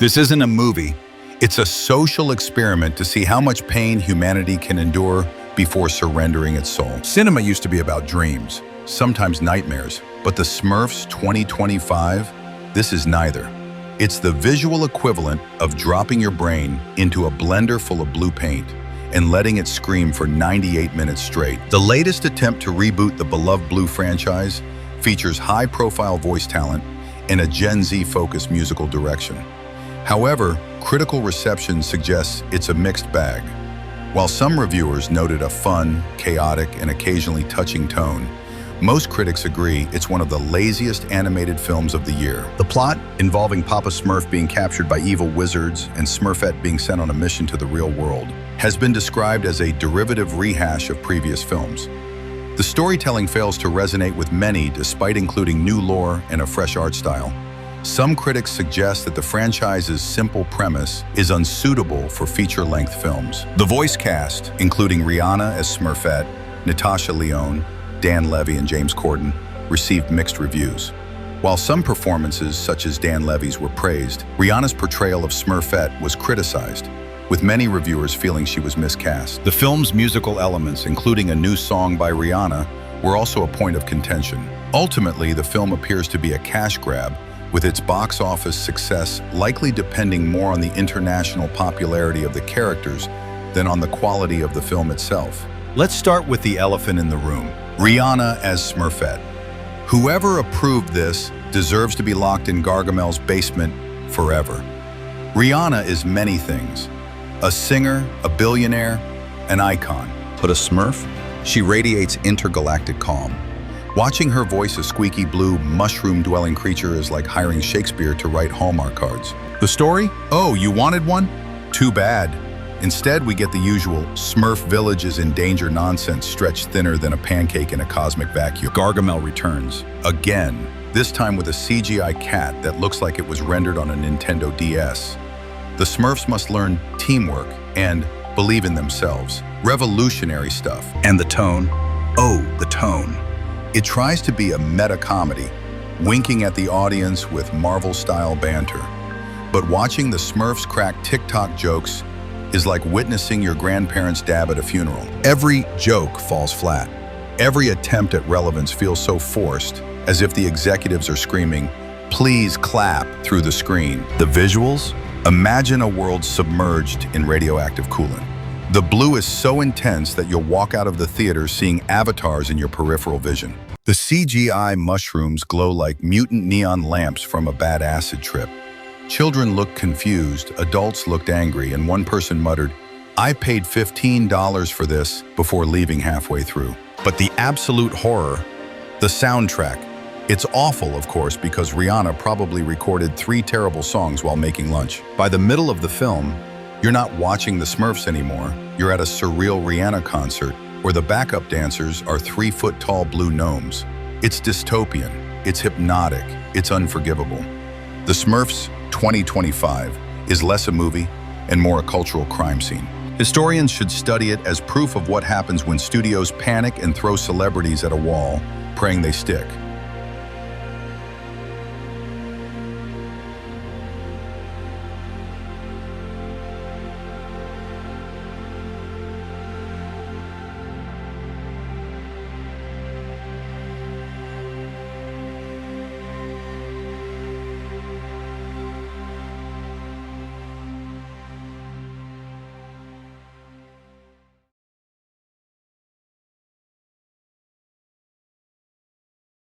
This isn't a movie. It's a social experiment to see how much pain humanity can endure before surrendering its soul. Cinema used to be about dreams, sometimes nightmares, but the Smurfs 2025, this is neither. It's the visual equivalent of dropping your brain into a blender full of blue paint and letting it scream for 98 minutes straight. The latest attempt to reboot the beloved Blue franchise features high-profile voice talent and a Gen Z-focused musical direction. However, critical reception suggests it's a mixed bag. While some reviewers noted a fun, chaotic, and occasionally touching tone, most critics agree it's one of the laziest animated films of the year. The plot, involving Papa Smurf being captured by evil wizards and Smurfette being sent on a mission to the real world, has been described as a derivative rehash of previous films. The storytelling fails to resonate with many despite including new lore and a fresh art style. Some critics suggest that the franchise's simple premise is unsuitable for feature-length films. The voice cast, including Rihanna as Smurfette, Natasha Lyonne, Dan Levy, and James Corden, received mixed reviews. While some performances, such as Dan Levy's, were praised, Rihanna's portrayal of Smurfette was criticized, with many reviewers feeling she was miscast. The film's musical elements, including a new song by Rihanna, were also a point of contention. Ultimately, the film appears to be a cash grab, with its box office success likely depending more on the international popularity of the characters than on the quality of the film itself. Let's start with the elephant in the room, Rihanna as Smurfette. Whoever approved this deserves to be locked in Gargamel's basement forever. Rihanna is many things: a singer, a billionaire, an icon. But a Smurf? She radiates intergalactic calm. Watching her voice a squeaky blue, mushroom-dwelling creature is like hiring Shakespeare to write Hallmark cards. The story? Oh, you wanted one? Too bad. Instead, we get the usual Smurf village is in danger nonsense stretched thinner than a pancake in a cosmic vacuum. Gargamel returns, again, this time with a CGI cat that looks like it was rendered on a Nintendo DS. The Smurfs must learn teamwork and believe in themselves. Revolutionary stuff. And the tone? Oh, the tone. It tries to be a meta-comedy, winking at the audience with Marvel-style banter. But watching the Smurfs crack TikTok jokes is like witnessing your grandparents dab at a funeral. Every joke falls flat. Every attempt at relevance feels so forced, as if the executives are screaming, "Please clap," through the screen. The visuals? Imagine a world submerged in radioactive coolant. The blue is so intense that you'll walk out of the theater seeing avatars in your peripheral vision. The CGI mushrooms glow like mutant neon lamps from a bad acid trip. Children looked confused, adults looked angry, and one person muttered, "I paid $15 for this," before leaving halfway through. But the absolute horror, the soundtrack. It's awful, of course, because Rihanna probably recorded 3 terrible songs while making lunch. By the middle of the film, you're not watching the Smurfs anymore. You're at a surreal Rihanna concert where the backup dancers are 3-foot-tall blue gnomes. It's dystopian, it's hypnotic, it's unforgivable. The Smurfs 2025 is less a movie and more a cultural crime scene. Historians should study it as proof of what happens when studios panic and throw celebrities at a wall, praying they stick.